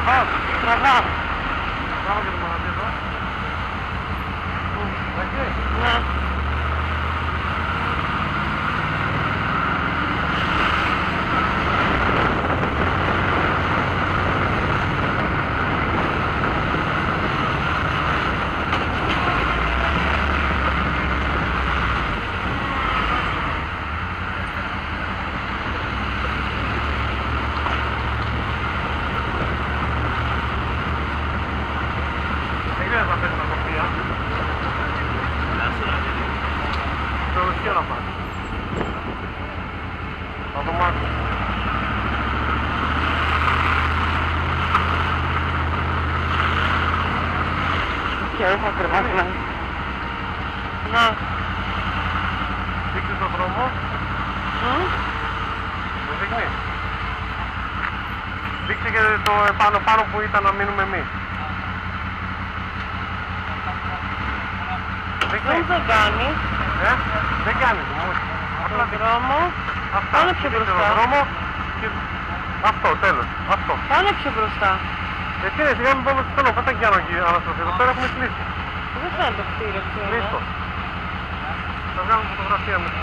Τραβάς. Τραβά. Τράβα και το μαγαζί εδώ. Εντάξει. Ναι. Θα πέσει τα κοπία. Το ρουσιό να πάρει. Θα το μάθει. Και όχι ακριβώς, ναι. Ναι. Δείξε τον δρόμο. Δεν δείχνει. Δείξε και το πάνω που ήταν να μείνουμε εμείς. Δεν κάνει. Δεν κάνει. Τον δρόμο. Πάνε πιο μπροστά. Αυτό, τέλος. Αυτό. Πάνε πιο μπροστά. Τι είναι, σιγά μην πάμε στο τέλος. Πάτα και αναστροφή. Εδώ πέρα έχουμε κλείσει. Δεν φαίνεται κτίριο. Κλείστο. Θα βγάλουμε φωτογραφία με τη